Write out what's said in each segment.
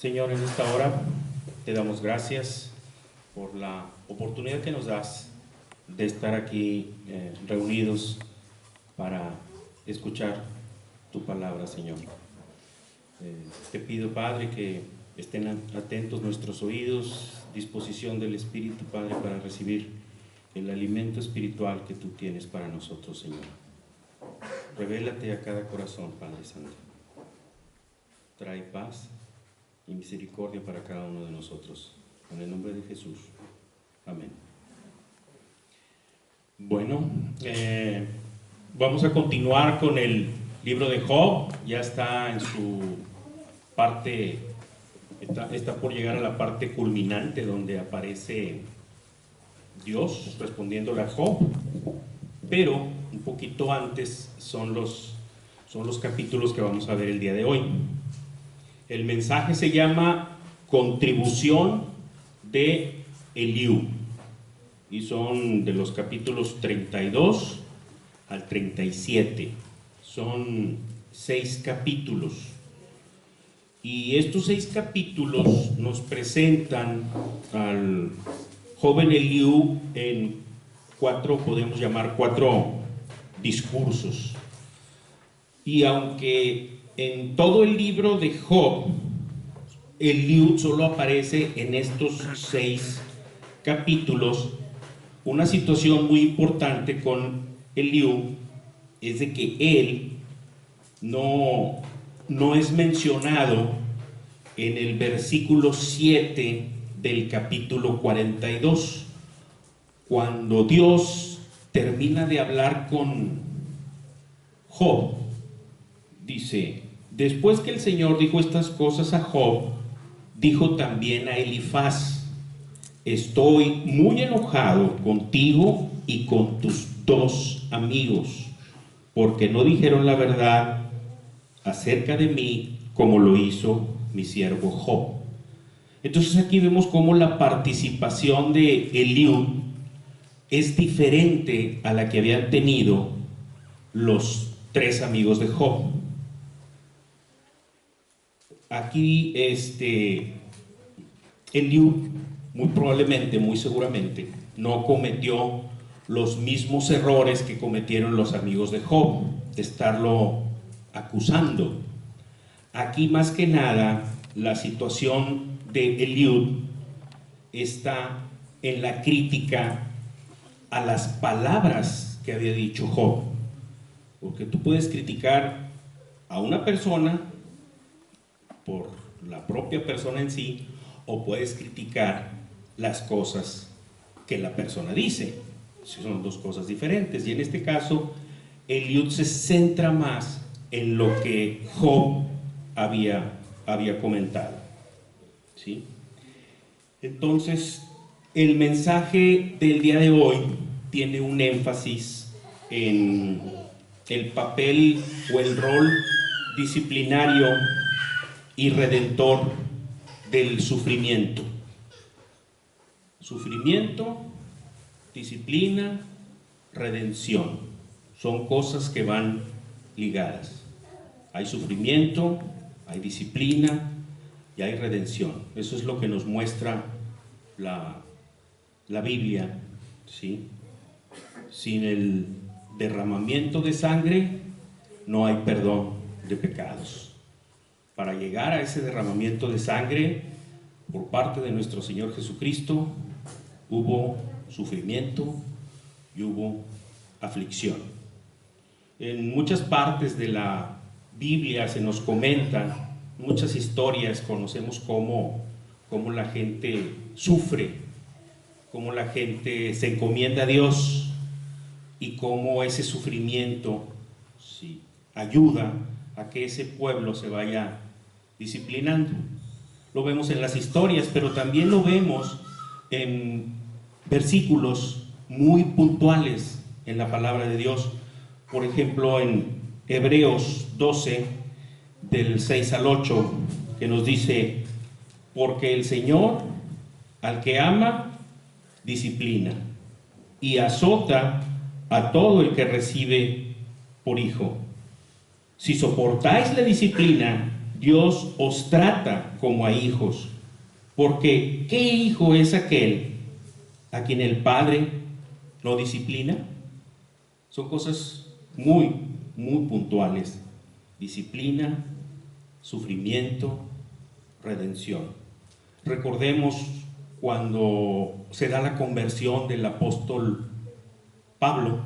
Señor, en esta hora te damos gracias por la oportunidad que nos das de estar aquí reunidos para escuchar tu palabra, Señor. Te pido, Padre, que estén atentos nuestros oídos, disposición del Espíritu, Padre, para recibir el alimento espiritual que tú tienes para nosotros, Señor. Revélate a cada corazón, Padre Santo. Trae paz y misericordia para cada uno de nosotros. En el nombre de Jesús. Amén. Bueno, vamos a continuar con el libro de Job. Ya está en su parte, está por llegar a la parte culminante donde aparece Dios respondiéndole a Job. Pero un poquito antes son los capítulos que vamos a ver el día de hoy. El mensaje se llama Contribución de Eliú y son de los capítulos 32 al 37. Son 6 capítulos. Y estos 6 capítulos nos presentan al joven Eliú en 4, podemos llamar 4 discursos. Y aunque en todo el libro de Job, Eliú solo aparece en estos 6 capítulos, una situación muy importante con Eliú es de que él no es mencionado en el versículo 7 del capítulo 42. Cuando Dios termina de hablar con Job, dice: después que el Señor dijo estas cosas a Job, dijo también a Elifaz: estoy muy enojado contigo y con tus 2 amigos, porque no dijeron la verdad acerca de mí como lo hizo mi siervo Job. Entonces aquí vemos cómo la participación de Eliú es diferente a la que habían tenido los 3 amigos de Job. Aquí Eliú muy probablemente, muy seguramente, no cometió los mismos errores que cometieron los amigos de Job, de estarlo acusando. Aquí más que nada la situación de Eliú está en la crítica a las palabras que había dicho Job, porque tú puedes criticar a una persona por la propia persona en sí, o puedes criticar las cosas que la persona dice. Son 2 cosas diferentes, y en este caso Eliú se centra más en lo que Job había comentado, ¿sí? Entonces el mensaje del día de hoy tiene un énfasis en el papel o el rol disciplinario y redentor del sufrimiento. Sufrimiento, disciplina, redención. Son cosas que van ligadas. Hay sufrimiento, hay disciplina y hay redención. Eso es lo que nos muestra la Biblia, ¿sí? Sin el derramamiento de sangre no hay perdón de pecados. Para llegar a ese derramamiento de sangre por parte de nuestro Señor Jesucristo, hubo sufrimiento y hubo aflicción. En muchas partes de la Biblia se nos comentan muchas historias, conocemos cómo la gente sufre, cómo la gente se encomienda a Dios y cómo ese sufrimiento, sí, ayuda a que ese pueblo se vaya disciplinando. Lo vemos en las historias, pero también lo vemos en versículos muy puntuales en la palabra de Dios. Por ejemplo, en Hebreos 12, del 6 al 8, que nos dice: porque el Señor al que ama disciplina y azota a todo el que recibe por hijo. Si soportáis la disciplina Dios os trata como a hijos, porque ¿qué hijo es aquel a quien el Padre no disciplina? Son cosas muy, muy puntuales: disciplina, sufrimiento, redención. Recordemos cuando se da la conversión del apóstol Pablo,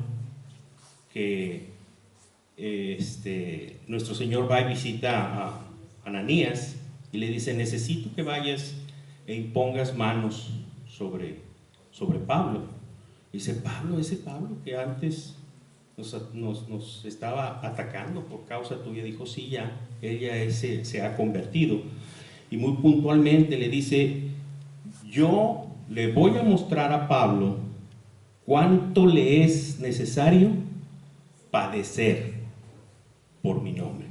que nuestro Señor va y visita a Ananías y le dice: necesito que vayas e impongas manos sobre Pablo. Dice: Pablo, ese Pablo que antes nos estaba atacando por causa tuya. Dijo: sí, ya, ella se ha convertido. Y muy puntualmente le dice: yo le voy a mostrar a Pablo cuánto le es necesario padecer por mi nombre.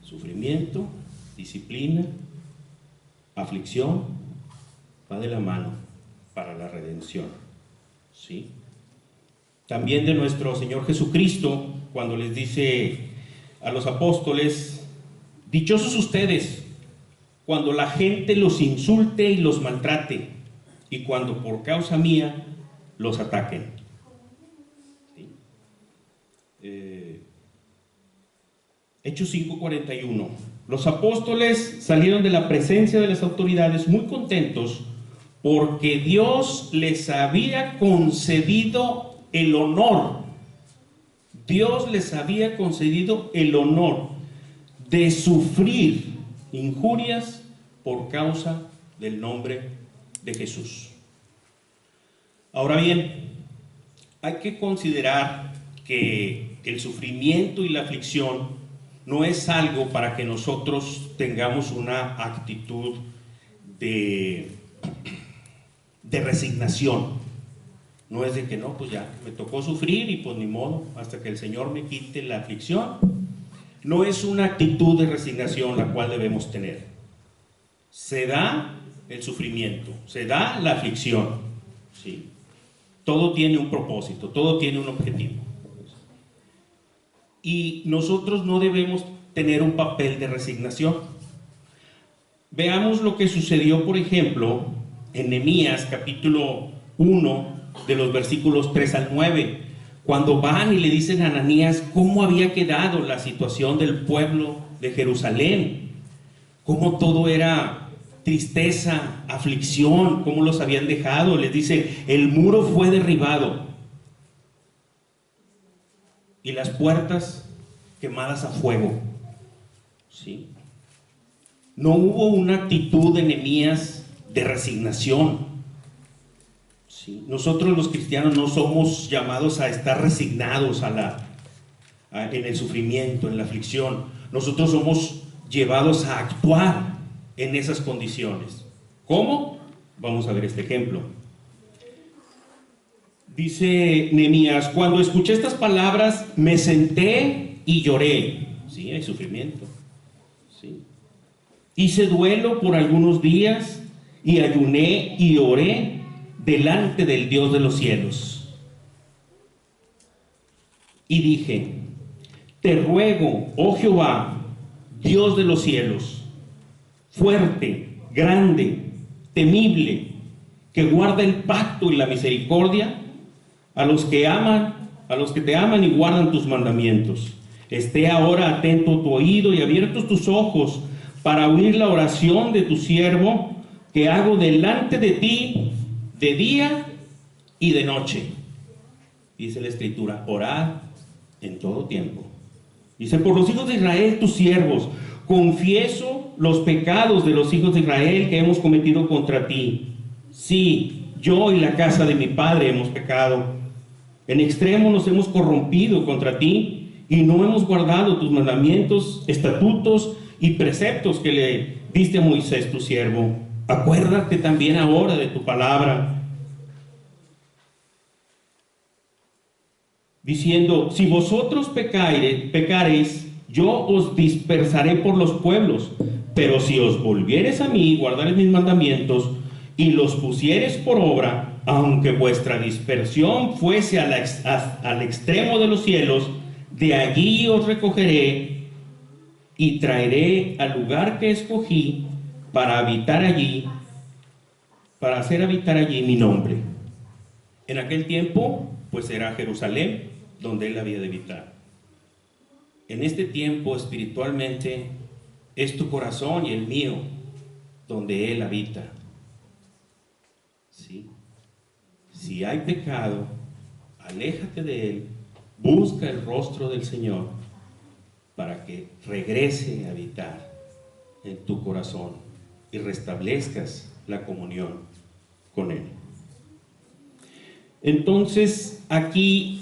Sufrimiento, disciplina, aflicción, va de la mano para la redención. ¿Sí? También de nuestro Señor Jesucristo, cuando les dice a los apóstoles: dichosos ustedes cuando la gente los insulte y los maltrate, y cuando por causa mía los ataquen. ¿Sí? Hechos 5:41. Los apóstoles salieron de la presencia de las autoridades muy contentos porque Dios les había concedido el honor. Dios les había concedido el honor de sufrir injurias por causa del nombre de Jesús. Ahora bien, hay que considerar que el sufrimiento y la aflicción no es algo para que nosotros tengamos una actitud de resignación. No es de que no, pues ya me tocó sufrir y pues ni modo, hasta que el Señor me quite la aflicción. No es una actitud de resignación la cual debemos tener. Se da el sufrimiento, se da la aflicción, ¿sí? Todo tiene un propósito, todo tiene un objetivo. Y nosotros no debemos tener un papel de resignación. Veamos lo que sucedió, por ejemplo, en Nehemías capítulo 1, de los versículos 3 al 9, cuando van y le dicen a Ananías cómo había quedado la situación del pueblo de Jerusalén, cómo todo era tristeza, aflicción, cómo los habían dejado. Les dice: el muro fue derribado y las puertas quemadas a fuego. ¿Sí? No hubo una actitud de Nehemías de resignación. ¿Sí? Nosotros los cristianos no somos llamados a estar resignados en el sufrimiento, en la aflicción. Nosotros somos llevados a actuar en esas condiciones. ¿Cómo? Vamos a ver este ejemplo. Dice Nehemías: cuando escuché estas palabras me senté y lloré. Sí, hay sufrimiento. Sí. Hice duelo por algunos días y ayuné y oré delante del Dios de los cielos. Y dije: te ruego, oh Jehová, Dios de los cielos, fuerte, grande, temible, que guarda el pacto y la misericordia a los que te aman y guardan tus mandamientos. Esté ahora atento tu oído y abiertos tus ojos para oír la oración de tu siervo que hago delante de ti de día y de noche. Dice la Escritura: orad en todo tiempo. Dice: por los hijos de Israel, tus siervos, confieso los pecados de los hijos de Israel que hemos cometido contra ti. Sí, yo y la casa de mi padre hemos pecado. En extremo nos hemos corrompido contra ti y no hemos guardado tus mandamientos, estatutos y preceptos que le diste a Moisés tu siervo. Acuérdate también ahora de tu palabra, diciendo: si vosotros pecareis, yo os dispersaré por los pueblos, pero si os volviereis a mí, guardareis mis mandamientos y los pusiereis por obra, aunque vuestra dispersión fuese al extremo de los cielos, de allí os recogeré y traeré al lugar que escogí para habitar allí, para hacer habitar allí mi nombre. En aquel tiempo, pues era Jerusalén donde él había de habitar. En este tiempo, espiritualmente, es tu corazón y el mío donde él habita. ¿Sí? Si hay pecado, aléjate de él, busca el rostro del Señor para que regrese a habitar en tu corazón y restablezcas la comunión con él. Entonces, aquí,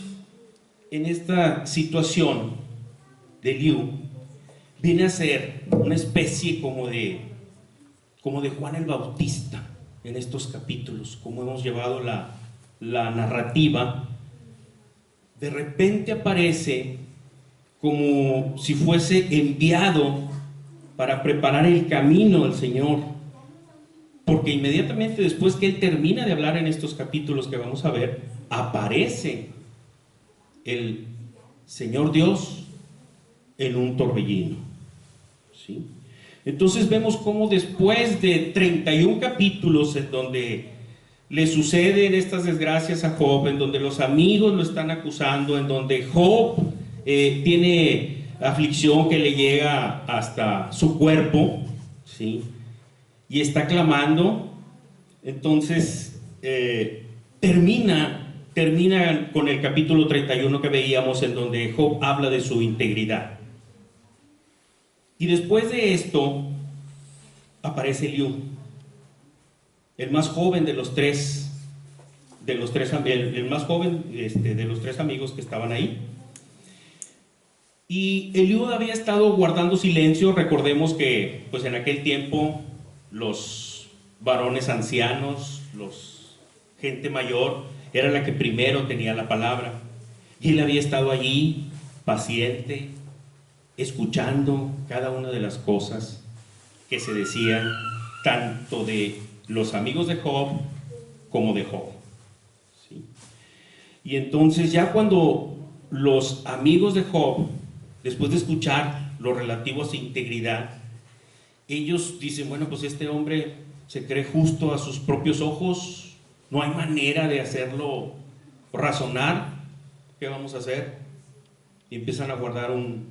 en esta situación de Eliú, viene a ser una especie como de Juan el Bautista en estos capítulos, como hemos llevado la narrativa. De repente aparece como si fuese enviado para preparar el camino al Señor, porque inmediatamente después que él termina de hablar en estos capítulos que vamos a ver, aparece el Señor Dios en un torbellino, ¿sí? Entonces vemos cómo después de 31 capítulos en donde le suceden estas desgracias a Job, en donde los amigos lo están acusando, en donde Job tiene aflicción que le llega hasta su cuerpo, ¿sí? Y está clamando. Entonces termina con el capítulo 31 que veíamos, en donde Job habla de su integridad. Y después de esto aparece Eliú, el más joven de los tres, el más joven de los tres amigos que estaban ahí. Y Eliú había estado guardando silencio. Recordemos que pues en aquel tiempo los varones ancianos, gente mayor, era la que primero tenía la palabra. Y él había estado allí, paciente, escuchando cada una de las cosas que se decían, tanto de los amigos de Job como de Job, ¿sí? Y entonces ya cuando los amigos de Job, después de escuchar lo relativo a su integridad, ellos dicen, bueno, pues este hombre se cree justo a sus propios ojos, no hay manera de hacerlo razonar, ¿qué vamos a hacer? Y empiezan a guardar un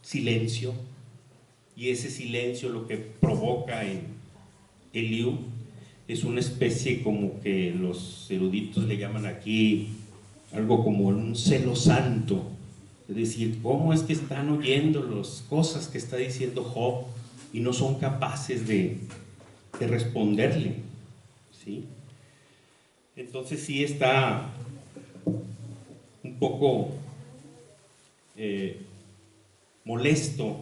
silencio, y ese silencio lo que provoca en Eliú es una especie, como que los eruditos le llaman aquí, algo como un celo santo. Es decir, ¿cómo es que están oyendo las cosas que está diciendo Job y no son capaces de responderle? ¿Sí? Entonces sí está un poco molesto,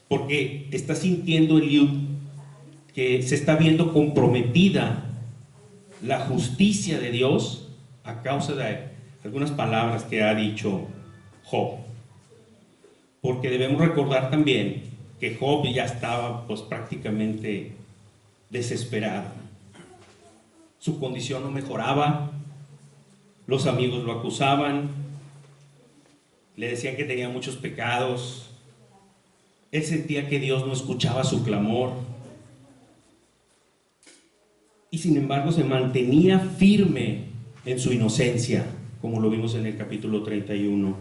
porque está sintiendo Eliú que se está viendo comprometida la justicia de Dios a causa de algunas palabras que ha dicho Job. Porque debemos recordar también que Job ya estaba pues prácticamente desesperado. Su condición no mejoraba, los amigos lo acusaban, le decían que tenía muchos pecados, él sentía que Dios no escuchaba su clamor, y sin embargo se mantenía firme en su inocencia, como lo vimos en el capítulo 31.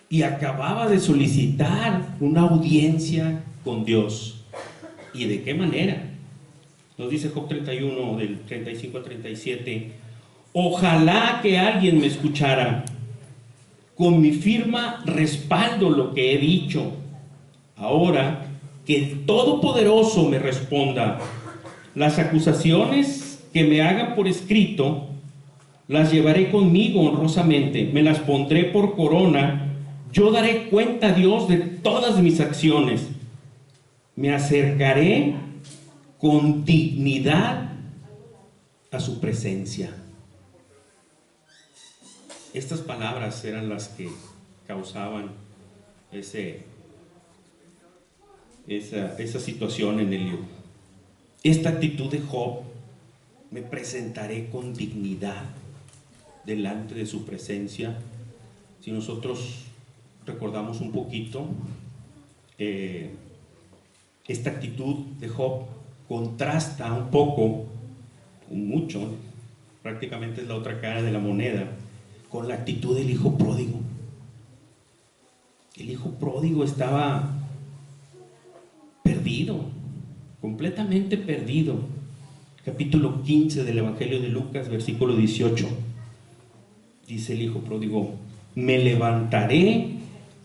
Y acababa de solicitar una audiencia con Dios. ¿Y de qué manera? Nos dice Job 31, del 35 al 37, ojalá que alguien me escuchara, con mi firma respaldo lo que he dicho. Ahora que el Todopoderoso me responda, las acusaciones que me hagan por escrito, las llevaré conmigo honrosamente, me las pondré por corona, yo daré cuenta a Dios de todas mis acciones, me acercaré con dignidad a su presencia. Estas palabras eran las que causaban esa situación en Eliú. Esta actitud de Job, me presentaré con dignidad delante de su presencia. Si nosotros recordamos un poquito, esta actitud de Job contrasta un poco, mucho, prácticamente es la otra cara de la moneda, con la actitud del hijo pródigo. El hijo pródigo estaba perdido, completamente perdido. Capítulo 15 del Evangelio de Lucas, versículo 18. Dice el hijo pródigo: me levantaré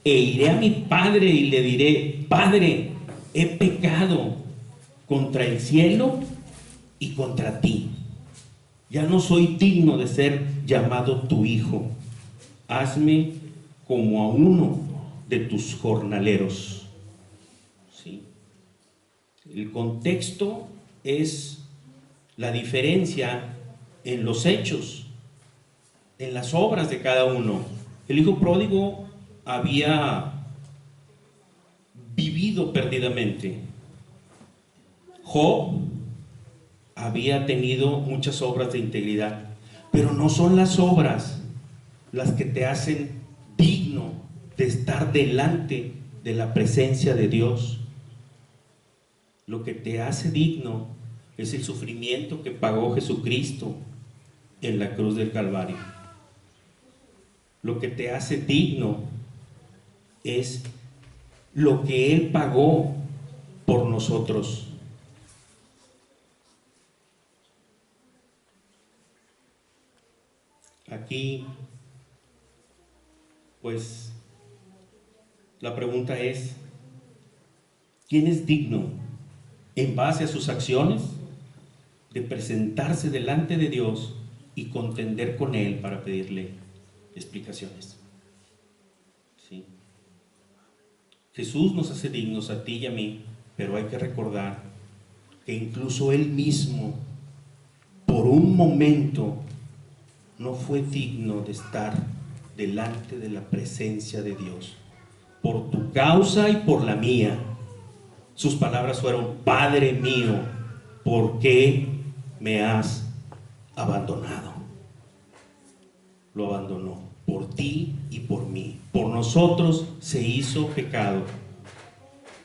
e iré a mi padre y le diré: Padre, he pecado contra el cielo y contra ti. Ya no soy digno de ser llamado tu hijo. Hazme como a uno de tus jornaleros. ¿Sí? El contexto es la diferencia en los hechos, en las obras de cada uno. El hijo pródigo había vivido perdidamente. Job había tenido muchas obras de integridad, pero no son las obras las que te hacen digno de estar delante de la presencia de Dios. Lo que te hace digno es el sufrimiento que pagó Jesucristo en la cruz del Calvario. Lo que te hace digno es lo que Él pagó por nosotros. Aquí, pues, la pregunta es: ¿quién es digno, en base a sus acciones, de presentarse delante de Dios y contender con Él para pedirle explicaciones? ¿Sí? Jesús nos hace dignos a ti y a mí, pero hay que recordar que incluso Él mismo, por un momento, no fue digno de estar delante de la presencia de Dios. Por tu causa y por la mía. Sus palabras fueron: Padre mío, ¿por qué me has abandonado? Lo abandonó por ti y por mí. Por nosotros se hizo pecado.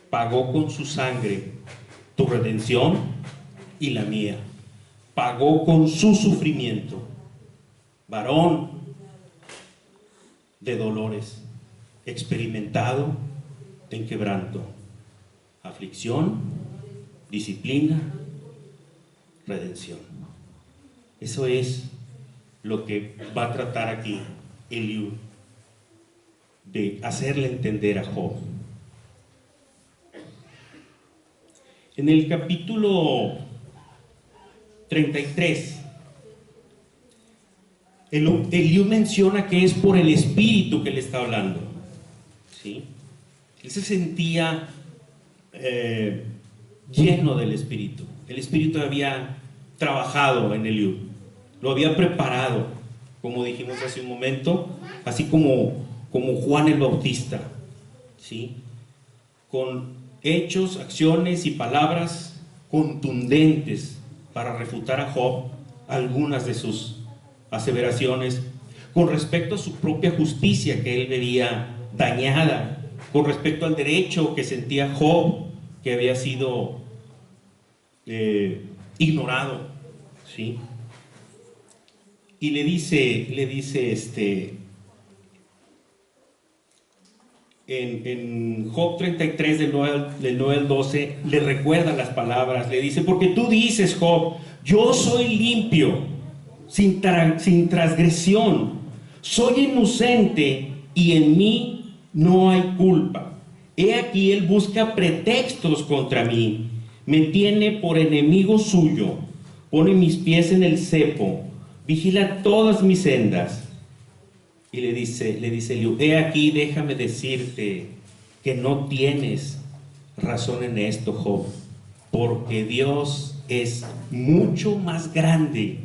Pagó con su sangre tu redención y la mía. Pagó con su sufrimiento. Varón de dolores, experimentado en quebranto, aflicción, disciplina, redención. Eso es lo que va a tratar aquí Eliú, de hacerle entender a Job. En el capítulo 33, Eliú menciona que es por el Espíritu que le está hablando. ¿Sí? Él se sentía lleno del Espíritu. El Espíritu había trabajado en Eliú, lo había preparado, como dijimos hace un momento, así como Juan el Bautista, ¿sí? Con hechos, acciones y palabras contundentes para refutar a Job algunas de sus aseveraciones con respecto a su propia justicia que él veía dañada, con respecto al derecho que sentía Job que había sido ignorado, ¿sí? Y le dice en Job 33 del 9 al 12, le recuerda las palabras, le dice: porque tú dices, Job, yo soy limpio, sin transgresión, soy inocente y en mí no hay culpa. He aquí, él busca pretextos contra mí, me tiene por enemigo suyo, pone mis pies en el cepo, vigila todas mis sendas. Y le dice Eliú: he aquí, déjame decirte que no tienes razón en esto, Job, porque Dios es mucho más grande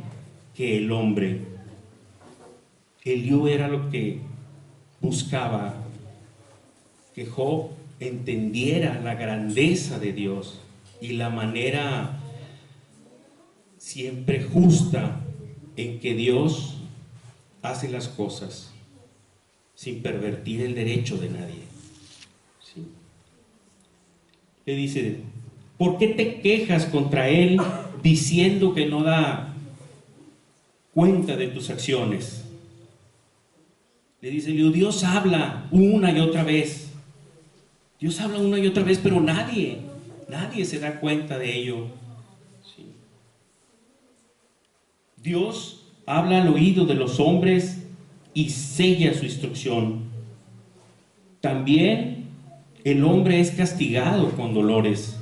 que el hombre. Eliú era lo que buscaba, que Job entendiera la grandeza de Dios y la manera siempre justa en que Dios hace las cosas sin pervertir el derecho de nadie. ¿Sí? le dice: ¿por qué te quejas contra él diciendo que no da cuenta de tus acciones? Le dice: Dios habla una y otra vez. Dios habla una y otra vez, pero nadie se da cuenta de ello. Sí. Dios habla al oído de los hombres y sella su instrucción. También el hombre es castigado con dolores.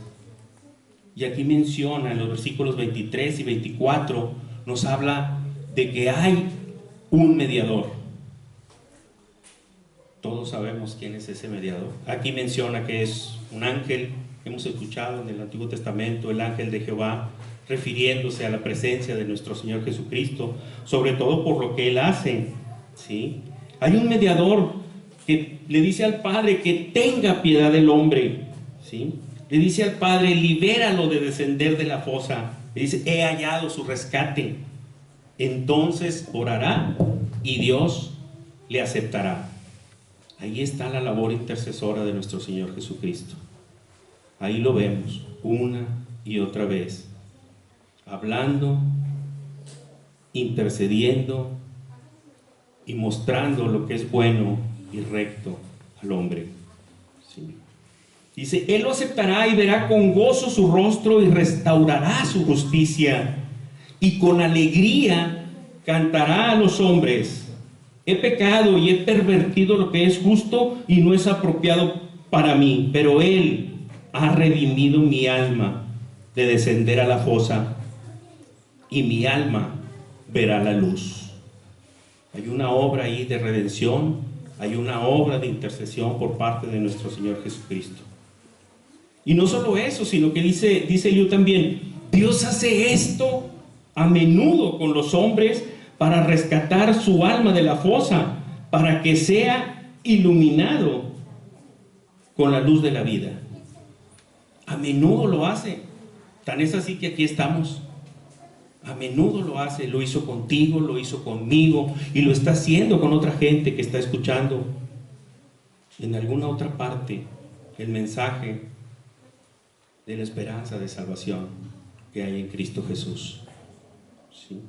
Y aquí menciona en los versículos 23 y 24, nos habla de que hay un mediador. Todos sabemos quién es ese mediador. Aquí menciona que es un ángel. Hemos escuchado en el Antiguo Testamento el ángel de Jehová, refiriéndose a la presencia de nuestro Señor Jesucristo, sobre todo por lo que Él hace, ¿sí? Hay un mediador que le dice al Padre que tenga piedad del hombre, ¿sí? Le dice al Padre: libéralo de descender de la fosa. Le dice: he hallado su rescate. Entonces orará y Dios le aceptará. Ahí está la labor intercesora de nuestro Señor Jesucristo. Ahí lo vemos una y otra vez, hablando, intercediendo y mostrando lo que es bueno y recto al hombre. Sí. Dice: Él lo aceptará y verá con gozo su rostro y restaurará su justicia, y con alegría cantará a los hombres. He pecado y he pervertido lo que es justo y no es apropiado para mí, pero Él ha redimido mi alma de descender a la fosa, y mi alma verá la luz. Hay una obra ahí de redención, hay una obra de intercesión por parte de nuestro Señor Jesucristo. Y no solo eso, sino que dice yo también, Dios hace esto a menudo con los hombres para rescatar su alma de la fosa, para que sea iluminado con la luz de la vida. A menudo lo hace. Tan es así que aquí estamos. A menudo lo hace. Lo hizo contigo, lo hizo conmigo, y lo está haciendo con otra gente que está escuchando en alguna otra parte el mensaje de la esperanza de salvación que hay en Cristo Jesús. ¿Sí?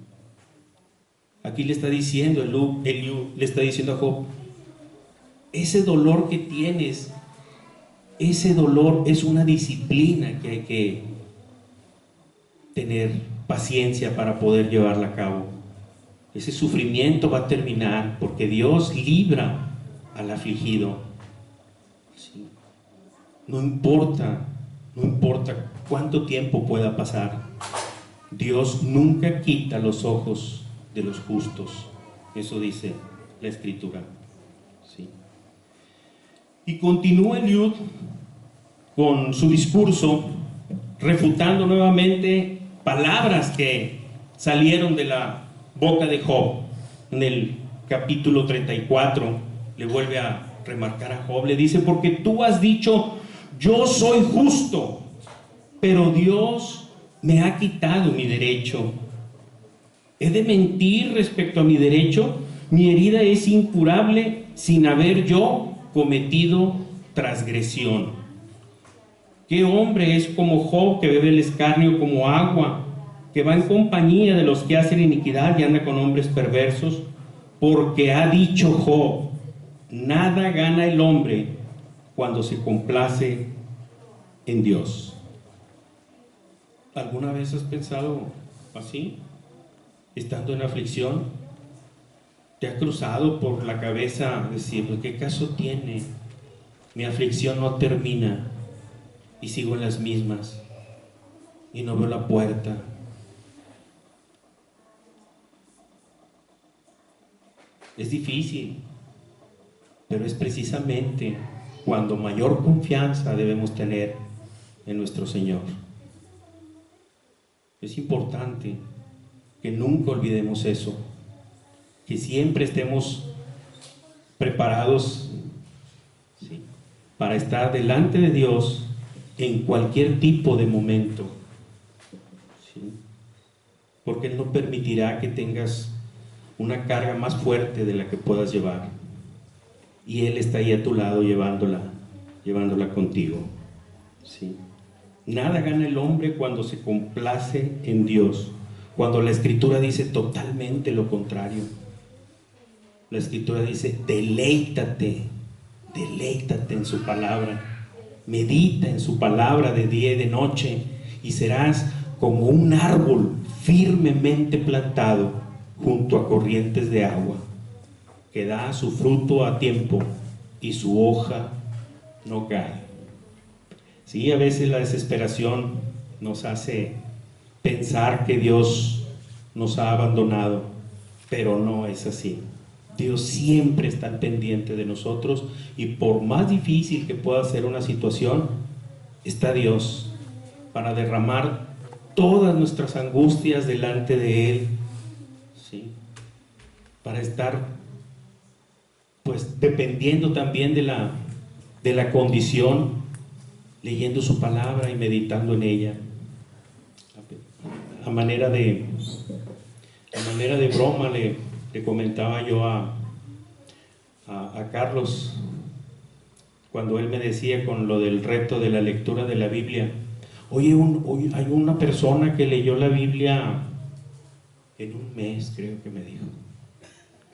Aquí le está diciendo Eliú le está diciendo a Job: ese dolor que tienes, ese dolor es una disciplina que hay que tener paciencia para poder llevarla a cabo. Ese sufrimiento va a terminar, porque Dios libra al afligido. ¿Sí? No importa cuánto tiempo pueda pasar, Dios nunca quita los ojos de los justos. Eso dice la Escritura. ¿Sí? Y continúa Eliud con su discurso, refutando nuevamente palabras que salieron de la boca de Job. En el capítulo 34 le vuelve a remarcar a Job, le dice: porque tú has dicho, yo soy justo, pero Dios me ha quitado mi derecho. ¿He de mentir respecto a mi derecho? Mi herida es incurable sin haber yo cometido transgresión. ¿Qué hombre es como Job, que bebe el escarnio como agua, que va en compañía de los que hacen iniquidad y anda con hombres perversos? Porque ha dicho Job: nada gana el hombre cuando se complace en Dios. ¿Alguna vez has pensado así? Estando en aflicción, ¿te ha cruzado por la cabeza decir: ¿qué caso tiene? Mi aflicción no termina y sigo en las mismas y no veo la puerta? Es difícil, pero es precisamente cuando mayor confianza debemos tener en nuestro Señor. Es importante que nunca olvidemos eso, que siempre estemos preparados, ¿sí?, para estar delante de Dios en cualquier tipo de momento, ¿sí?, porque Él no permitirá que tengas una carga más fuerte de la que puedas llevar, y Él está ahí a tu lado llevándola contigo, ¿sí? Nada gana el hombre cuando se complace en Dios, cuando la Escritura dice totalmente lo contrario. La Escritura dice, deleítate en su palabra, medita en su palabra de día y de noche, y serás como un árbol firmemente plantado junto a corrientes de agua, que da su fruto a tiempo y su hoja no cae. Sí, a veces la desesperación nos hace pensar que Dios nos ha abandonado, pero no es así. Dios siempre está al pendiente de nosotros, y por más difícil que pueda ser una situación, está Dios para derramar todas nuestras angustias delante de Él, ¿sí? Para estar pues dependiendo también de la condición, leyendo su palabra y meditando en ella. A manera de broma le comentaba yo a Carlos, cuando él me decía con lo del reto de la lectura de la Biblia, oye, hay una persona que leyó la Biblia en un mes, creo que me dijo.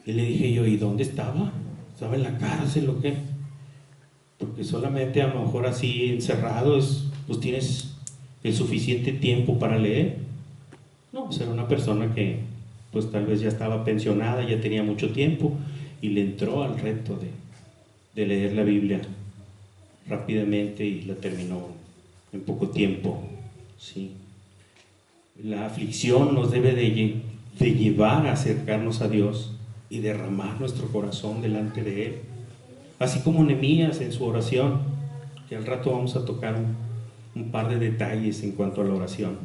Y le dije yo, ¿y dónde estaba? ¿Estaba en la cárcel o qué? Porque solamente a lo mejor así encerrados, pues tienes el suficiente tiempo para leer. No, pues era una persona que pues tal vez ya estaba pensionada, ya tenía mucho tiempo, y le entró al reto de leer la Biblia rápidamente y la terminó en poco tiempo, ¿sí? La aflicción nos debe de llevar a acercarnos a Dios y derramar nuestro corazón delante de Él, así como Nehemías en su oración, que al rato vamos a tocar un par de detalles en cuanto a la oración,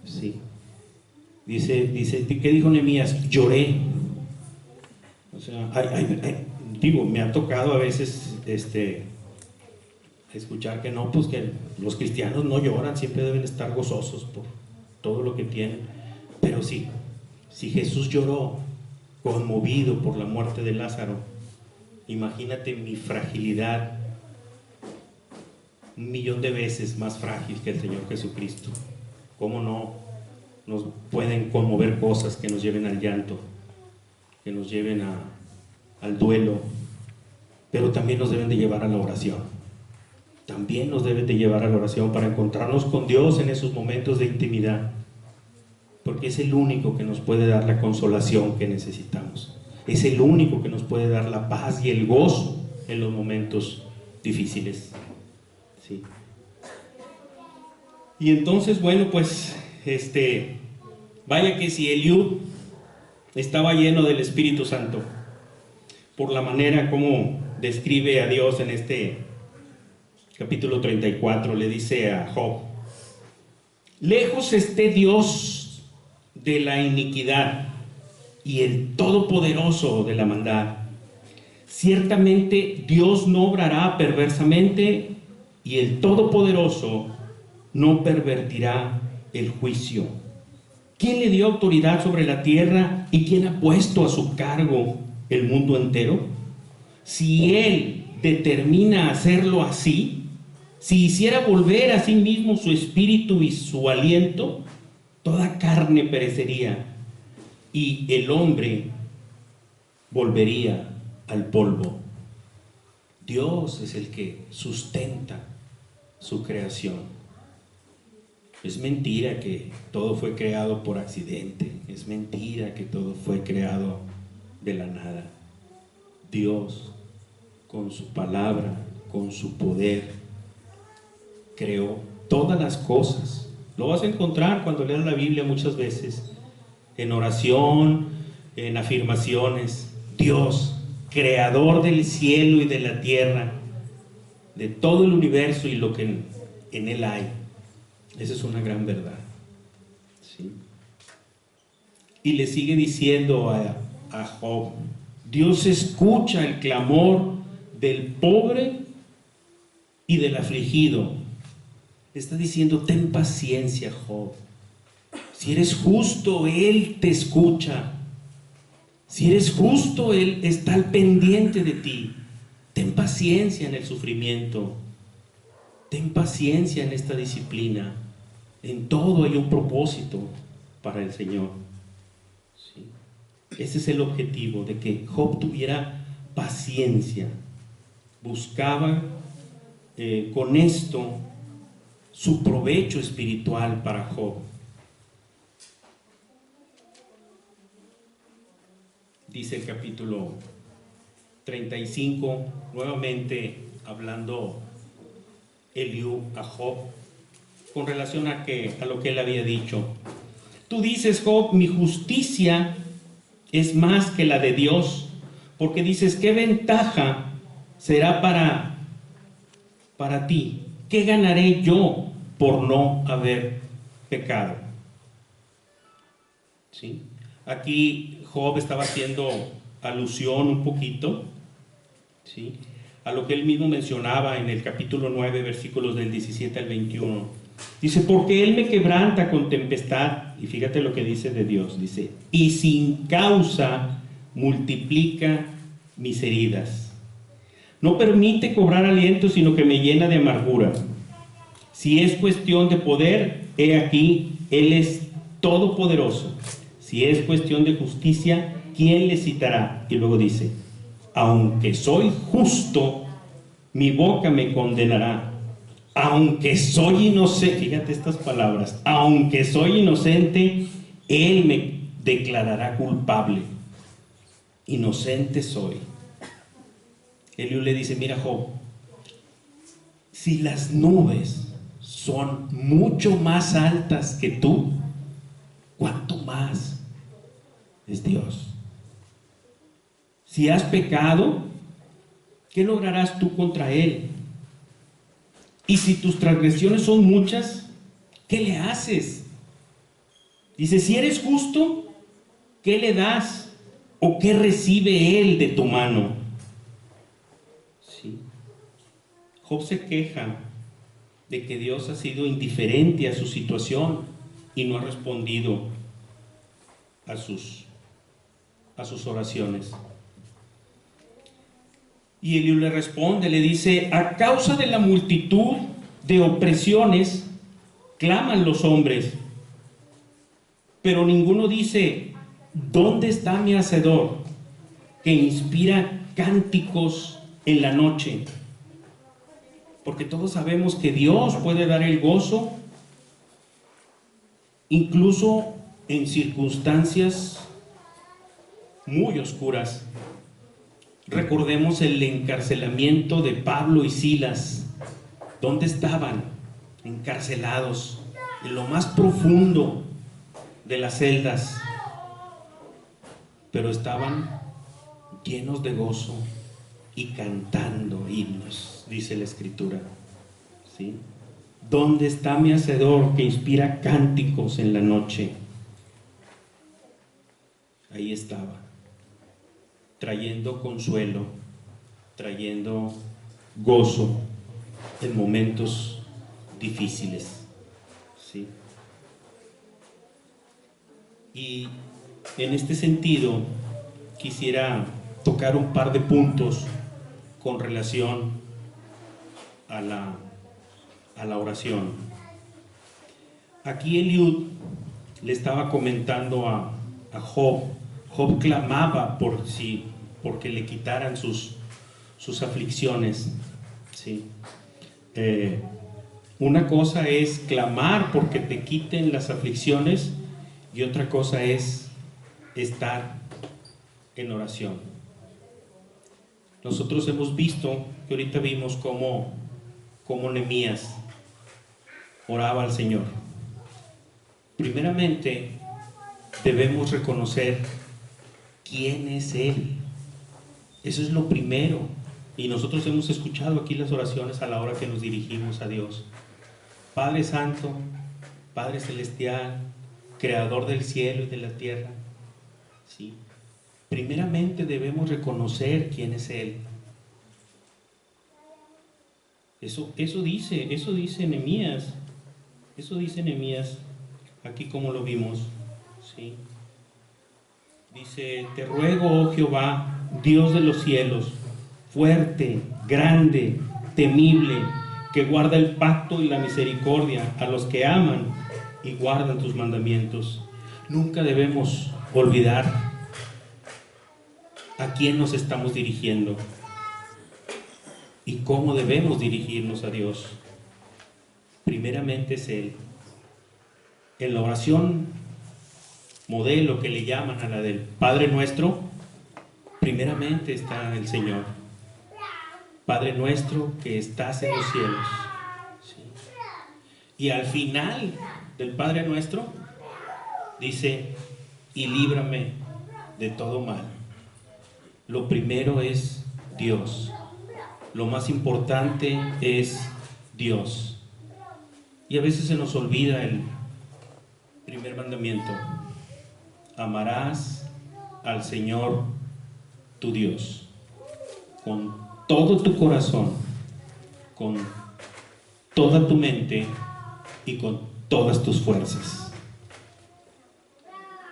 ¿sí? Dice, ¿qué dijo Nehemías? Lloré. O sea, digo, me ha tocado a veces escuchar que no, pues que los cristianos no lloran, siempre deben estar gozosos por todo lo que tienen. Pero sí, si Jesús lloró conmovido por la muerte de Lázaro, imagínate mi fragilidad, 1,000,000 de veces más frágil que el Señor Jesucristo. ¿Cómo no nos pueden conmover cosas que nos lleven al llanto, que nos lleven al duelo? Pero también nos deben de llevar a la oración. También nos deben de llevar a la oración para encontrarnos con Dios en esos momentos de intimidad, porque es el único que nos puede dar la consolación que necesitamos. Es el único que nos puede dar la paz y el gozo en los momentos difíciles, ¿sí? Y entonces, bueno, pues vaya que si Eliud estaba lleno del Espíritu Santo, por la manera como describe a Dios en este capítulo 34, le dice a Job: lejos esté Dios de la iniquidad y el Todopoderoso de la maldad. Ciertamente Dios no obrará perversamente, y el Todopoderoso no pervertirá el juicio. ¿Quién le dio autoridad sobre la tierra y quién ha puesto a su cargo el mundo entero? Si Él determina hacerlo así, si hiciera volver a sí mismo su espíritu y su aliento, toda carne perecería y el hombre volvería al polvo. Dios es el que sustenta su creación. Es mentira que todo fue creado por accidente. Es mentira que todo fue creado de la nada. Dios, con su palabra, con su poder, creó todas las cosas. Lo vas a encontrar cuando leas la Biblia muchas veces, en oración, en afirmaciones. Dios, creador del cielo y de la tierra, de todo el universo y lo que en él hay. Esa es una gran verdad, ¿sí? Y le sigue diciendo a Job: Dios escucha el clamor del pobre y del afligido. Le está diciendo: ten paciencia, Job. Si eres justo, Él te escucha. Si eres justo, Él está al pendiente de ti. Ten paciencia en el sufrimiento. Ten paciencia en esta disciplina. En todo hay un propósito para el Señor. ¿Sí? Ese es el objetivo, de que Job tuviera paciencia. Buscaba con esto su provecho espiritual para Job. Dice el capítulo 35, nuevamente hablando Eliú a Job con relación a lo que él había dicho. Tú dices, Job, mi justicia es más que la de Dios, porque dices, ¿qué ventaja será para ti? ¿Qué ganaré yo por no haber pecado? ¿Sí? Aquí Job estaba haciendo alusión un poquito, ¿sí?, a lo que él mismo mencionaba en el capítulo 9, versículos del 17 al 21. Dice, porque él me quebranta con tempestad, y fíjate lo que dice de Dios, dice, y sin causa multiplica mis heridas. No permite cobrar aliento, sino que me llena de amargura. Si es cuestión de poder, he aquí, él es todopoderoso. Si es cuestión de justicia, ¿quién le citará? Y luego dice, aunque soy justo, mi boca me condenará. Aunque soy inocente, fíjate estas palabras, aunque soy inocente, él me declarará culpable. Inocente soy. Eliú le dice, mira Job, si las nubes son mucho más altas que tú, ¿cuánto más es Dios? Si has pecado, ¿qué lograrás tú contra Él? Y si tus transgresiones son muchas, ¿qué le haces? Dice, si eres justo, ¿qué le das? ¿O qué recibe Él de tu mano? ¿Sí? Job se queja de que Dios ha sido indiferente a su situación y no ha respondido a sus oraciones. Y Eliú le responde, le dice, a causa de la multitud de opresiones, claman los hombres, pero ninguno dice, ¿dónde está mi hacedor que inspira cánticos en la noche? Porque todos sabemos que Dios puede dar el gozo, incluso en circunstancias muy oscuras. Recordemos el encarcelamiento de Pablo y Silas. ¿Dónde estaban? Encarcelados en lo más profundo de las celdas, pero estaban llenos de gozo y cantando himnos, dice la Escritura. ¿Sí? ¿Dónde está mi hacedor que inspira cánticos en la noche? Ahí estaba, trayendo consuelo, trayendo gozo en momentos difíciles. ¿Sí? Y en este sentido quisiera tocar un par de puntos con relación a la oración. Aquí Eliú le estaba comentando a Job. Job clamaba porque le quitaran sus aflicciones. ¿Sí? Una cosa es clamar porque te quiten las aflicciones y otra cosa es estar en oración. Nosotros hemos visto, que ahorita vimos cómo Nehemías oraba al Señor. Primeramente debemos reconocer quién es Él. Eso es lo primero. Y nosotros hemos escuchado aquí las oraciones a la hora que nos dirigimos a Dios. Padre Santo, Padre Celestial, Creador del cielo y de la tierra. ¿Sí? Primeramente debemos reconocer quién es Él. Eso dice Nehemías. Eso dice Nehemías, aquí como lo vimos. ¿Sí? Dice, te ruego, oh Jehová, Dios de los cielos, fuerte, grande, temible, que guarda el pacto y la misericordia a los que aman y guardan tus mandamientos. Nunca debemos olvidar a quién nos estamos dirigiendo y cómo debemos dirigirnos a Dios. Primeramente es Él. En la oración modelo que le llaman a la del Padre Nuestro, primeramente está el Señor. Padre nuestro que estás en los cielos. ¿Sí? Y al final del Padre Nuestro dice, y líbrame de todo mal. Lo primero es Dios. Lo más importante es Dios. Y a veces se nos olvida el primer mandamiento. Amarás al Señor tu Dios con todo tu corazón, con toda tu mente y con todas tus fuerzas.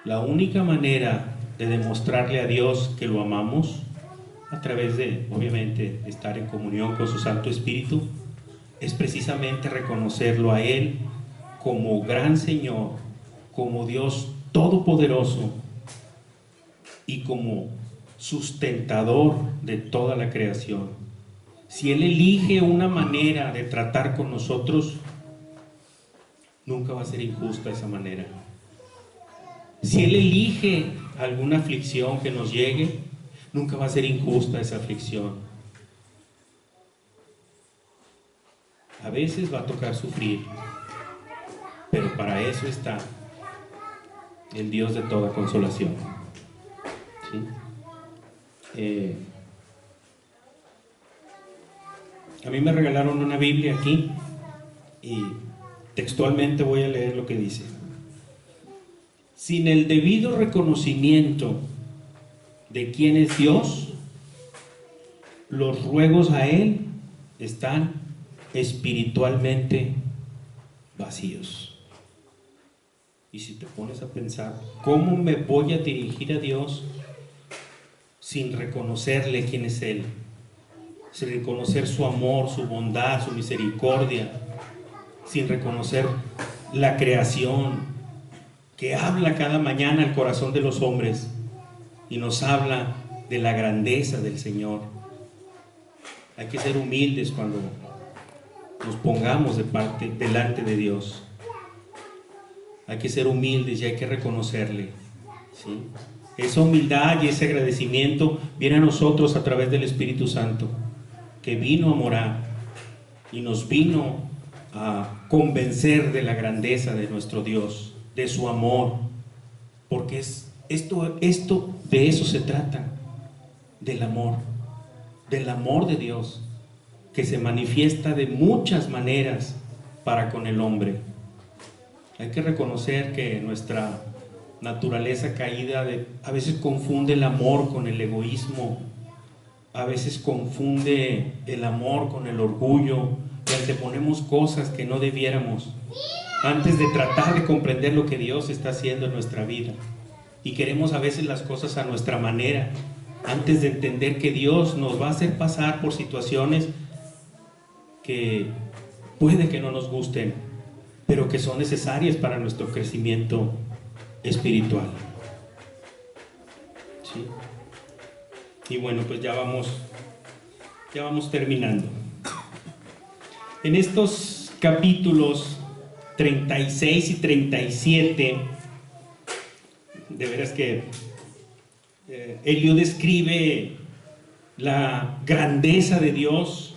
La única manera de demostrarle a Dios que lo amamos, a través de, obviamente, estar en comunión con su Santo Espíritu, es precisamente reconocerlo a Él como gran Señor, como Dios todopoderoso y como sustentador de toda la creación. Si Él elige una manera de tratar con nosotros, nunca va a ser injusta esa manera. Si Él elige alguna aflicción que nos llegue, nunca va a ser injusta esa aflicción. A veces va a tocar sufrir, pero para eso está el Dios de toda consolación. ¿Sí? A mí me regalaron una Biblia aquí y textualmente voy a leer lo que dice. Sin el debido reconocimiento de quién es Dios, los ruegos a Él están espiritualmente vacíos. Y si te pones a pensar, ¿cómo me voy a dirigir a Dios sin reconocerle quién es Él? Sin reconocer su amor, su bondad, su misericordia, sin reconocer la creación que habla cada mañana al corazón de los hombres y nos habla de la grandeza del Señor. Hay que ser humildes cuando nos pongamos delante de Dios. Hay que ser humildes y hay que reconocerle, ¿sí? Esa humildad y ese agradecimiento viene a nosotros a través del Espíritu Santo, que vino a morar y nos vino a convencer de la grandeza de nuestro Dios, de su amor, porque esto de eso se trata, del amor de Dios, que se manifiesta de muchas maneras para con el hombre. Hay que reconocer que nuestra naturaleza caída a veces confunde el amor con el egoísmo, a veces confunde el amor con el orgullo, y anteponemos cosas que no debiéramos antes de tratar de comprender lo que Dios está haciendo en nuestra vida. Y queremos a veces las cosas a nuestra manera, antes de entender que Dios nos va a hacer pasar por situaciones que puede que no nos gusten, pero que son necesarias para nuestro crecimiento espiritual. ¿Sí? Y bueno, pues ya vamos terminando. En estos capítulos 36 y 37, de veras que Eliú describe la grandeza de Dios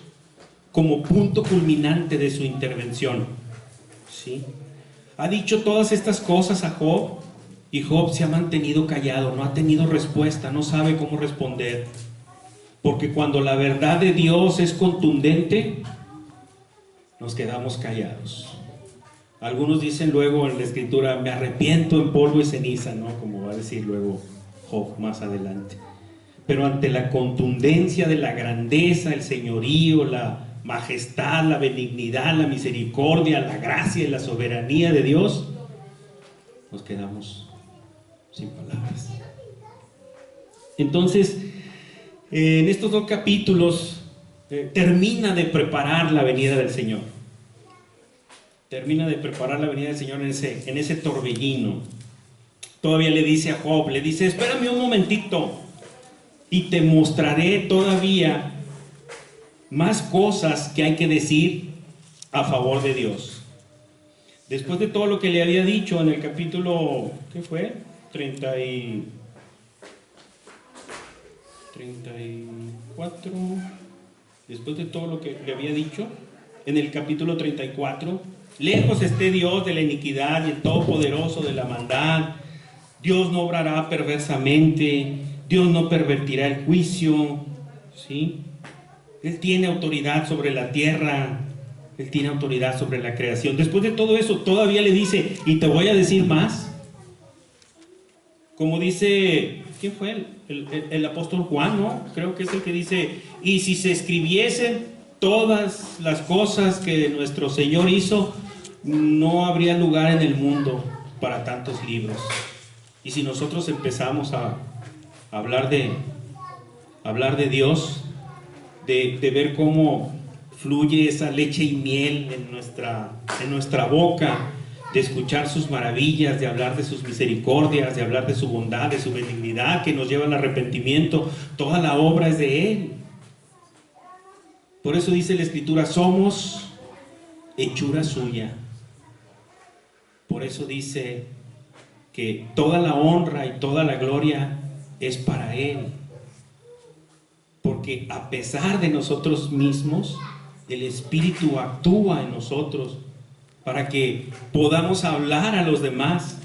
como punto culminante de su intervención. ¿Sí? Ha dicho todas estas cosas a Job y Job se ha mantenido callado, no ha tenido respuesta, no sabe cómo responder, porque cuando la verdad de Dios es contundente, nos quedamos callados. Algunos dicen luego en la escritura, me arrepiento en polvo y ceniza, ¿no? Como va a decir luego Job más adelante. Pero ante la contundencia de la grandeza, el señorío, la majestad, la benignidad, la misericordia, la gracia y la soberanía de Dios, nos quedamos sin palabras. Entonces, en estos dos capítulos, termina de preparar la venida del Señor. Termina de preparar la venida del Señor en ese torbellino. Todavía le dice a Job, le dice, espérame un momentito y te mostraré todavía más cosas que hay que decir a favor de Dios. Después de todo lo que le había dicho en el capítulo, ¿qué fue? 34. Después de todo lo que le había dicho en el capítulo 34, lejos esté Dios de la iniquidad y el Todopoderoso de la maldad. Dios no obrará perversamente, Dios no pervertirá el juicio, ¿sí? Él tiene autoridad sobre la tierra, Él tiene autoridad sobre la creación. Después de todo eso, todavía le dice, y te voy a decir más. Como dice, ¿quién fue? El apóstol Juan, ¿no? Creo que es el que dice, y si se escribiesen todas las cosas que nuestro Señor hizo, no habría lugar en el mundo para tantos libros. Y si nosotros empezamos a hablar de Dios, de ver cómo fluye esa leche y miel en nuestra boca, de escuchar sus maravillas, de hablar de sus misericordias, de hablar de su bondad, de su benignidad que nos lleva al arrepentimiento, toda la obra es de Él. Por eso dice la Escritura, somos hechura suya. Por eso dice que toda la honra y toda la gloria es para Él. Porque a pesar de nosotros mismos, el Espíritu actúa en nosotros para que podamos hablar a los demás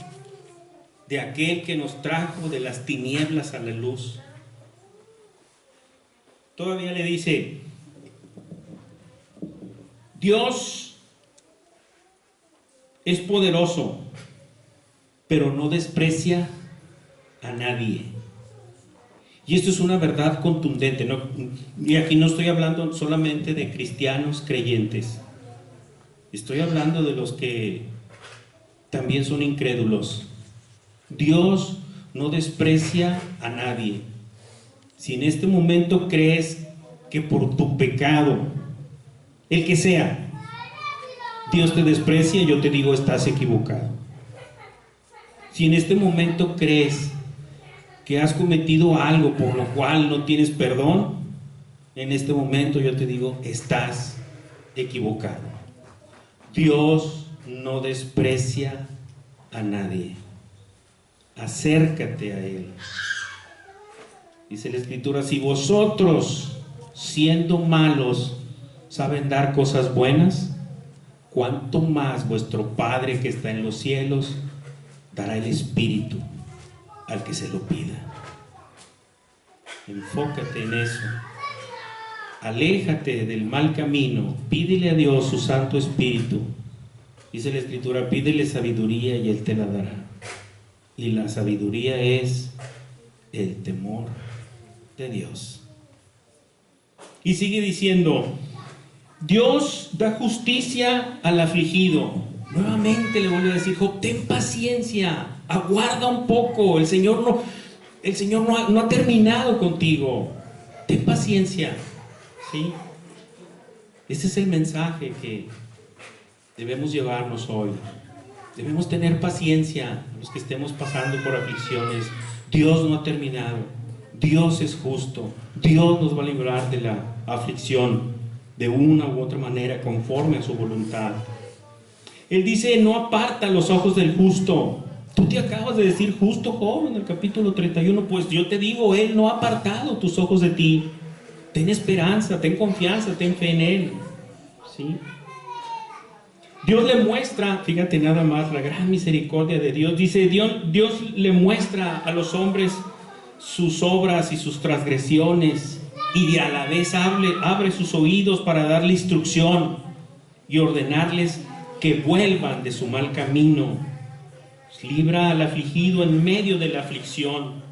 de aquel que nos trajo de las tinieblas a la luz. Todavía le dice, Dios es poderoso, pero no desprecia a nadie. Y esto es una verdad contundente, ¿no? Y aquí no estoy hablando solamente de cristianos creyentes. Estoy hablando de los que también son incrédulos. Dios no desprecia a nadie. Si en este momento crees que por tu pecado, el que sea, Dios te desprecia, yo te digo, estás equivocado. Si en este momento crees que has cometido algo por lo cual no tienes perdón, en este momento yo te digo, estás equivocado. Dios no desprecia a nadie. Acércate a Él. Dice la Escritura, si vosotros, siendo malos, saben dar cosas buenas, cuánto más vuestro Padre que está en los cielos dará el Espíritu al que se lo pida. Enfócate en eso. Aléjate del mal camino. Pídele a Dios su Santo Espíritu. Dice la Escritura, pídele sabiduría y Él te la dará. Y la sabiduría es el temor de Dios. Y sigue diciendo, Dios da justicia al afligido. Nuevamente le vuelve a decir, Job, ten paciencia, aguarda un poco, el Señor no ha terminado contigo. Ten paciencia. ¿Sí? Este es el mensaje que debemos llevarnos hoy. Debemos tener paciencia los que estemos pasando por aflicciones. Dios no ha terminado. Dios es justo. Dios nos va a librar de la aflicción de una u otra manera conforme a su voluntad. Él dice, no aparta los ojos del justo. Tú te acabas de decir justo, Job, en el capítulo 31. Pues yo te digo, Él no ha apartado tus ojos de ti. Ten esperanza, ten confianza, ten fe en Él. ¿Sí? Dios le muestra, fíjate nada más, la gran misericordia de Dios. Dice, Dios le muestra a los hombres sus obras y sus transgresiones, y a la vez abre sus oídos para darle instrucción y ordenarles que vuelvan de su mal camino. Libra al afligido en medio de la aflicción.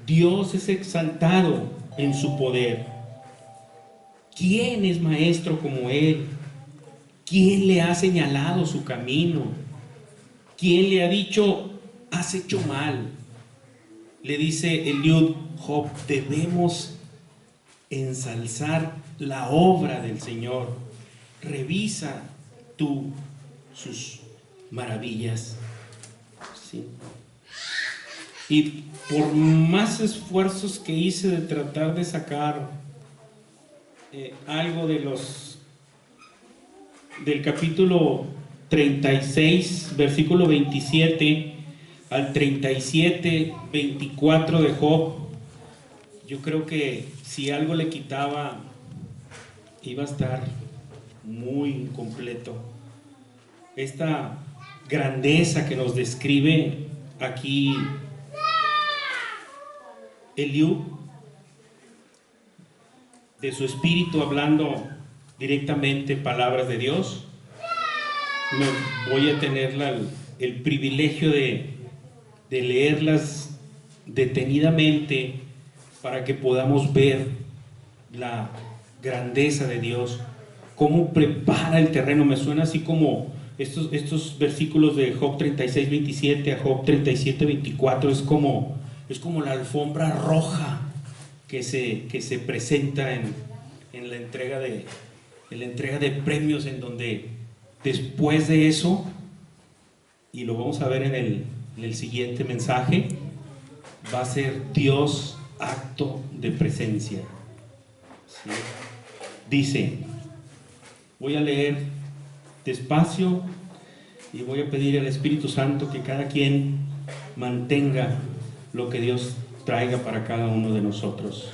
Dios es exaltado en su poder. ¿Quién es maestro como Él? ¿Quién le ha señalado su camino? ¿Quién le ha dicho, has hecho mal? Le dice Eliud, Job, debemos ensalzar la obra del Señor, revisa tú sus maravillas, ¿sí? Y por más esfuerzos que hice de tratar de sacar algo del capítulo 36, versículo 27 al 37, 24 de Job, yo creo que si algo le quitaba, iba a estar muy incompleto. Esta grandeza que nos describe aquí Eliú, de su espíritu hablando directamente palabras de Dios, me voy a tener el privilegio de leerlas detenidamente para que podamos ver la grandeza de Dios, cómo prepara el terreno. Me suena así como estos versículos de Job 36, 27 a Job 37, 24, es como la alfombra roja que se presenta en la entrega de premios, en donde después de eso, y lo vamos a ver en el siguiente mensaje, va a ser Dios acto de presencia, ¿sí? Dice, voy a leer despacio y voy a pedir al Espíritu Santo que cada quien mantenga lo que Dios traiga para cada uno de nosotros.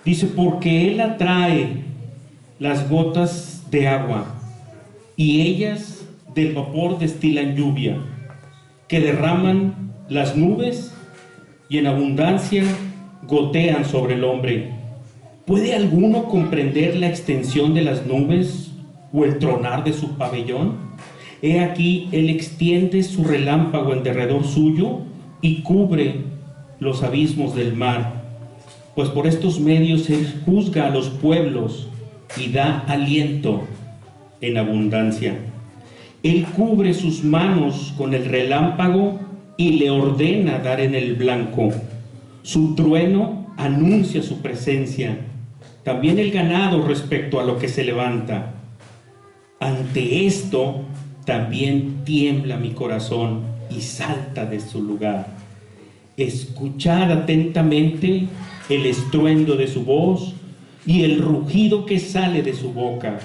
Dice, porque Él atrae las gotas de agua y ellas del vapor destilan lluvia, que derraman las nubes y en abundancia gotean sobre el hombre. ¿Puede alguno comprender la extensión de las nubes o el tronar de su pabellón? He aquí, Él extiende su relámpago en derredor suyo y cubre los abismos del mar. Pues por estos medios Él juzga a los pueblos y da aliento en abundancia. Él cubre sus manos con el relámpago y le ordena dar en el blanco. Su trueno anuncia su presencia, también el ganado respecto a lo que se levanta. Ante esto también tiembla mi corazón y salta de su lugar. Escuchad atentamente el estruendo de su voz y el rugido que sale de su boca.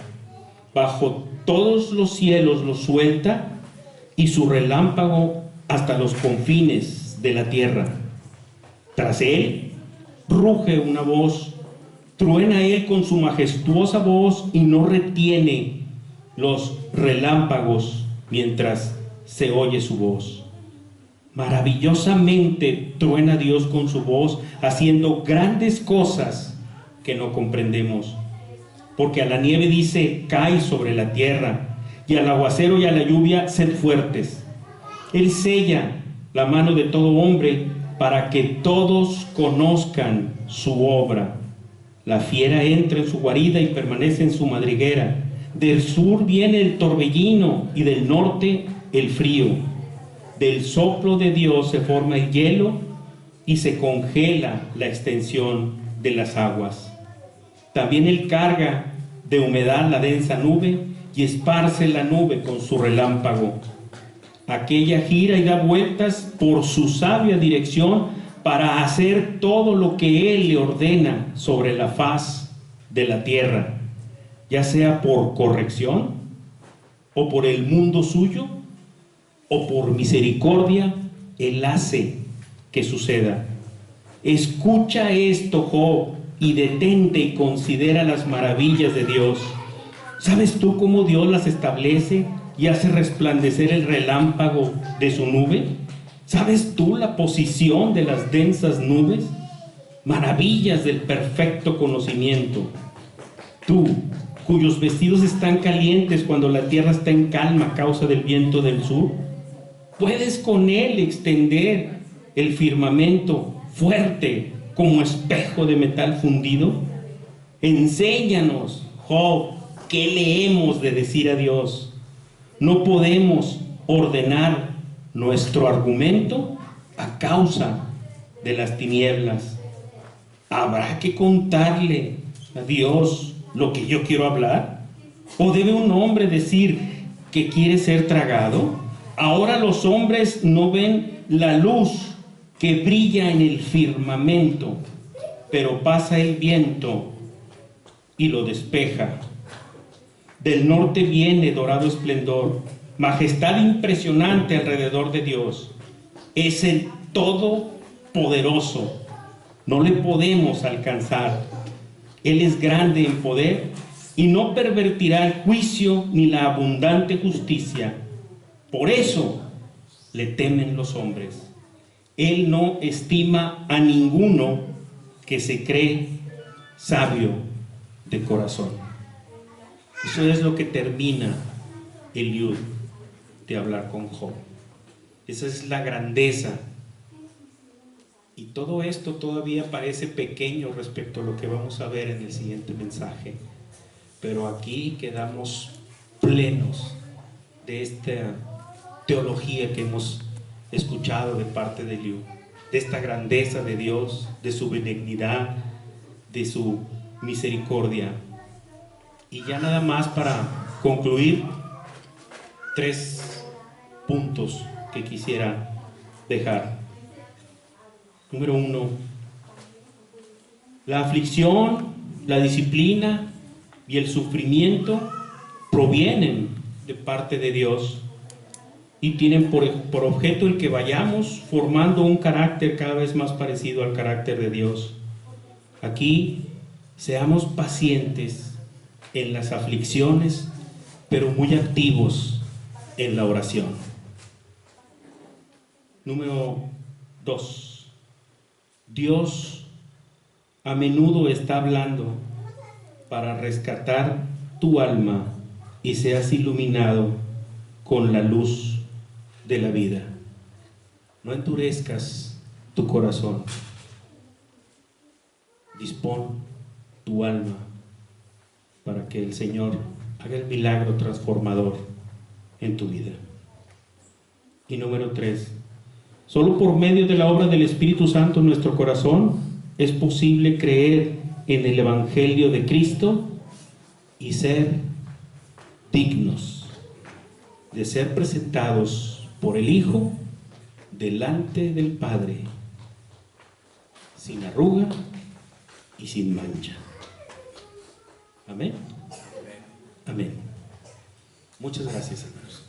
Bajo todos los cielos lo suelta y su relámpago hasta los confines de la tierra. Tras él ruge una voz, truena él con su majestuosa voz y no retiene los relámpagos mientras se oye su voz. Maravillosamente truena Dios con su voz, haciendo grandes cosas que no comprendemos. Porque a la nieve dice, cae sobre la tierra, y al aguacero y a la lluvia, sed fuertes. Él sella la mano de todo hombre para que todos conozcan su obra. La fiera entra en su guarida y permanece en su madriguera. Del sur viene el torbellino y del norte el frío. Del soplo de Dios se forma el hielo y se congela la extensión de las aguas. También Él carga de humedad la densa nube y esparce la nube con su relámpago. Aquella gira y da vueltas por su sabia dirección para hacer todo lo que Él le ordena sobre la faz de la tierra, ya sea por corrección o por el mundo suyo o por misericordia. Él hace que suceda. Escucha esto, Job, y detente y considera las maravillas de Dios. ¿Sabes tú cómo Dios las establece y hace resplandecer el relámpago de su nube? ¿Sabes tú la posición de las densas nubes? Maravillas del perfecto conocimiento. Tú, cuyos vestidos están calientes cuando la tierra está en calma a causa del viento del sur, ¿puedes con él extender el firmamento fuerte como espejo de metal fundido? Enséñanos, Job, ¿qué le hemos de decir a Dios? No podemos ordenar nuestro argumento a causa de las tinieblas. Habrá que contarle a Dios lo que yo quiero hablar? ¿O debe un hombre decir que quiere ser tragado? Ahora los hombres no ven la luz que brilla en el firmamento, pero pasa el viento y lo despeja. Del norte viene dorado esplendor, majestad impresionante alrededor de Dios. Es el Todopoderoso. No le podemos alcanzar. Él es grande en poder y no pervertirá el juicio ni la abundante justicia. Por eso le temen los hombres. Él no estima a ninguno que se cree sabio de corazón. Eso es lo que termina Eliud de hablar con Job. Esa es la grandeza. Y todo esto todavía parece pequeño respecto a lo que vamos a ver en el siguiente mensaje. Pero aquí quedamos plenos de esta teología que hemos escuchado de parte de Eliud, de esta grandeza de Dios, de su benignidad, de su misericordia. Y ya nada más para concluir, 3 puntos que quisiera dejar. Número 1, la aflicción, la disciplina y el sufrimiento provienen de parte de Dios y tienen por objeto el que vayamos formando un carácter cada vez más parecido al carácter de Dios. Aquí seamos pacientes en las aflicciones, pero muy activos en la oración. Número 2. Dios a menudo está hablando para rescatar tu alma y seas iluminado con la luz de la vida. No endurezcas tu corazón. Dispón tu alma para que el Señor haga el milagro transformador en tu vida. Y número 3, solo por medio de la obra del Espíritu Santo en nuestro corazón es posible creer en el Evangelio de Cristo y ser dignos de ser presentados por el Hijo delante del Padre, sin arruga y sin mancha. Amén. Amén. Muchas gracias, hermanos.